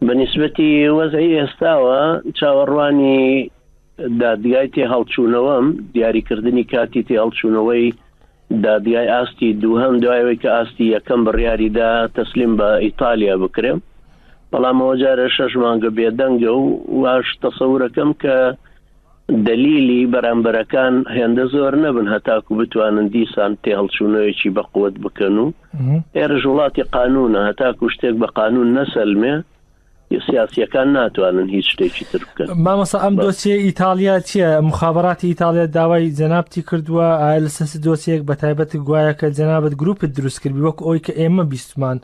بەنسبەتی وەزعی ئێستاوە چاوەڕوانی دادگای تێ هەڵچوونەوەم دیاریکردنی کاتی تێ هەڵچوونەوەی دادگای ئاستی دووهەم دوایەوەی کە ئاستی یەکەم بڕیاریدا تەسلیم بە ئیتالیا بکرێم، بەڵام ئەوە جارە 6 مانگە بێدەنگە و واش تەسەورەکەم کە دلیلی بەرامبەرەکان هێندە زۆر نەبن هەتاکو بتوانن دیسان تێ هەڵچوونەوەیەکی بەقوت بکەن و ئێرە وڵاتی قانونە هەتاکو شتێک بە قانون نەسەلمێ سیاسیەکان ناتوانن هیچ شتێکی تر بکەن. مامەسا ئەم دۆسیە ئیتالیا چییە؟ مخابراتی ئیتالیا داوای جەنابتی کردووە ئایا لەسەر دۆسیەک بە تایبەتی گوایە کە جەنابەت گروپت دروست کردی وەک ئەوی کە ئێمە بیستمان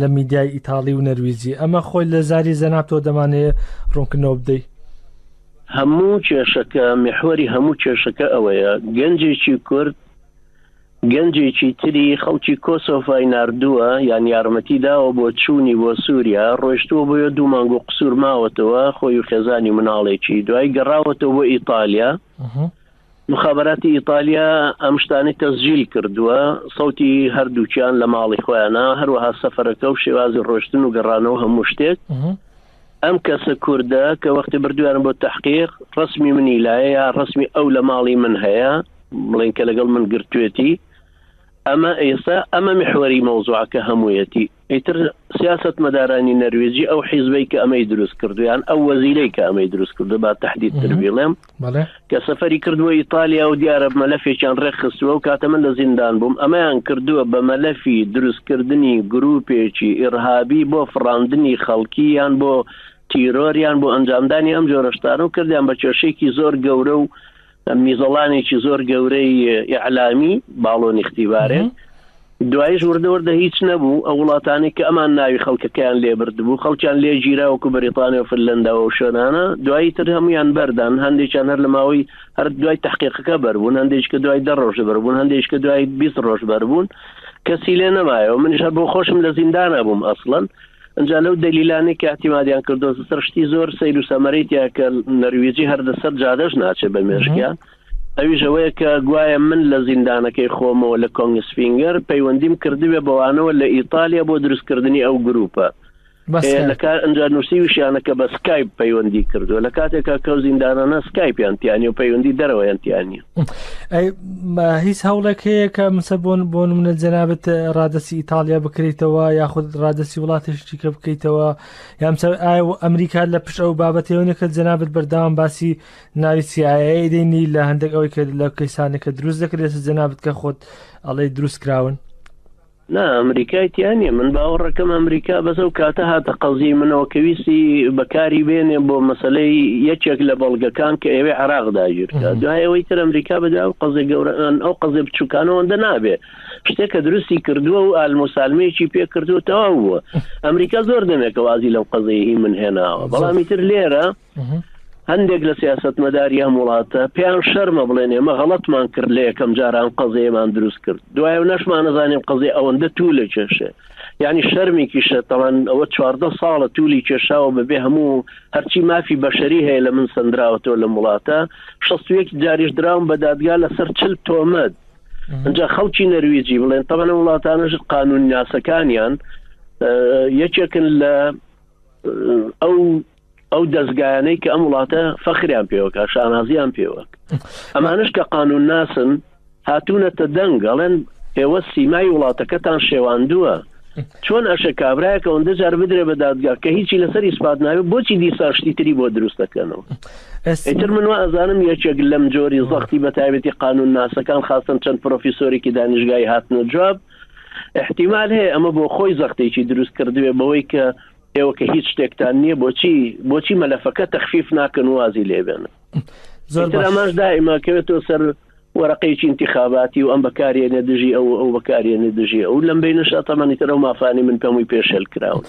لە میدیای ئیتالی و نەرویجی، ئەمە خۆی لە زاری جەنابتەوە دەمانەیە ڕوونکردنەوە بدەیت؟ هەموو کێشەکە محوەری هەموو کێشەکە ئەوەیە گەنجێکی کورد گەنجێکی تری خەڵکی کۆسۆڤای ناردووە یان یارمەتی داوە بۆ چوونی بۆ سووریا، ڕۆیشتووە بۆیە 2 مانگ و قسوور ماوەتەوە خۆی و خێزانی مناڵێکی، دوای گەڕاوەتەوە بۆ ئیتالیا. مخابراتی ئیتالیا ئەم شتانی تەسجیل کردووە سەوتی هەردووکیان لە ماڵی خۆیانە، هەروەها سەفەرەکە و شێوازی ڕۆشتن و گەڕانەوە هەموو شتێک. ئەم کەسە کووردە کە وەختی بردووارن بۆ تەحقیق ڕسمی منی لایە ڕسمی ئەو لە ماڵی من هەیە بڵێن کە لەگەڵ من گرتوێتی، ئەمە ئێستا ئەمە محوەری مەوزوعەکە هەموویەتی. ئیتر سیاست مەدارانی نەروێجی ئەو حیزبەی کە ئەمەی دروست کردویان ئەو وەزیرەی کە ئەمەی دروست کردو با تەحدید تر بڵێم کە سەفەری کردووە ئیتالیا و دیارە مەلەفێکیان ڕێکخستووە و کاتە من لە زیندان بووم ئەمەیان کردووە بە مەلەفی دروستکردنی گروپێکی ئیرهابی بۆ فڕاندنی خەڵکییان بۆ تیرۆریان بۆ ئەنجامدانی ئەم جۆرەشتان و کردیان بە کێشەیەکی زۆر گەورە و میزەڵانێکی زۆر گەورەی ئیعلامی باڵۆنی اختیبارێت. دوایش وردەوردە هیچ نەبوو ئەو وڵاتانی کە ئەمان ناوی خەڵکەکەیان لێبردبوو خەڵکیان لێ گیراوەکو بەریتانیا و فنلەندەوە و شوێنانە، دوایی تر هەمویان بەردان، هەندێکیان هەر لە ماوەی هەر دوای تەحقیقەکە بەربوون، هەندێک کە دوای 10 ڕۆژ بەربوون، هەندێک کە دوای 20 ڕۆژ بەربوون، کەسی لێ نەمایەوە. منیش هەر بۆ خۆشم لە زیندانە بووم ئەسڵەن. ئەنجا لەو دەلیلانەی کە احتیمادیان کردو سەر شتی زۆر سەیر و سەمەرەیتیا کە نەروێجی هەر لەسەر جادەش ناچێت بە مێژکیان، ئەویش ئەوەیە کە گوایە من لە زیندانەکەی خۆمەوە لە کۆنگسفینگەر پەیوەندیم کردوێ بەوانەوە لە ئیتالیا بۆ دروستکردنی ئەو گروپە لە کار ئەنجا نووسی وشیانەکە بە سکایپ پەیوەندی کردو، لە کاتێکا کە زیندانانە سکایپیانتیانی و پەیوەندی دەرەوەیانتیانی. هیچ هەوڵێک هەیە کە مسە بۆ نمونە جەنابەت ڕادەسی ئیتالیا بکرێتەوە یاخود ڕادەسی وڵاتێکی کە بکەیتەوە یا ئایا ئەمریکا لە پشت ئەو بابەتەوەیە کە جەنابەت بەردەوام باسی ناوی CIA دەینی لە هەندێک ئەوەی کە لە کەیسانێکە دروست دەکرێت جەنابەت کە خۆت ئەڵێ دروست کراون؟ نا ئەمریکایتیانە من باوەڕەکەم ئەمریکا بەسە و کاتە هاتە قەزی منەوە کە ویستی بەکاری بێنێ بۆ مەسەلەی یەکێک لە بەڵگەکان کە ئێوەی عێراق داگیرکە، دوای ئەوەی تر ئەمریکا بەدا و قەزی گەورەن ئەو قەزی بچووکانەوەندە نابێ شتێک کە دروستی کردووە و ئالموسالمەیەکی پێ کردووە تەواو بووە. ئەمریکا زۆر دەمێکە وازی لەو قەزەیە من هێناوە، بەڵامی تر لێرە هەندێک لە سیاست مەداری هەم وڵاتە پێیان شەرمە بڵێن ئێمە غەڵەتمان کرد لە یەکەم جاران قەزەیەمان دروست کرد، دوایە نەشمان نەزانیم قەزەی ئەوەندە توولە کێشێ، یعنی شەرمێکیشە تەوان ئەوە 14 ساڵە توولی کێشاوە بەبێ هەموو هەرچی مافی بەشەری هەیە لە من سندراوەتەوە لە وڵاتە 61 جاریش دراوم بە دادگا لەسەر 40 تۆمەت. ئەنجا خەڵکی نەروێجی بڵێن تەوان وڵاتانەش قانون ناسەکانیان یەکێکن لە ئەو دەستگایانەی کە ئەم وڵاتە فەخریان پێوەکە شانازیان پێوەک، ئەمانش کە قانون ناسن هاتوونەتە دەنگ ئەڵێن ئێوە سیمای وڵاتەکەتان شێواندووە، چۆن ئەشە کابراایە کە ئەوەندە جار بدرێ بە دادگا کە هیچی لەسەر ئیسپات ناوێت بۆچی دیسا شتی تری بۆ دروست دەکەنەوە. ئیتر من ئەزانم یەکێک لەم جۆری زەختی بە تایبەتی قانون ناسەکان خاستن چەند پرۆفیسۆرێکی دانیشگای هاتنە جواب احتیمال هەیە ئەمە بۆ خۆی زەختێکی دروست کردوێ بەوەی کە ئێوە کە هیچ شتێکتان نییە بۆچی مەلەفەکە تەخفیف ناکەن وازی لێبێنن. زۆرتر ئەماش دائیماکەوێتەوە سەر وەرەقەیەکی انتخاباتی و ئەم بەکارێنێ دژی ئەو بەکارێنێ دژی ئەو لەم بینشە تەمەنیتر ئەو مافانی من پێمووی پێشێل کراون.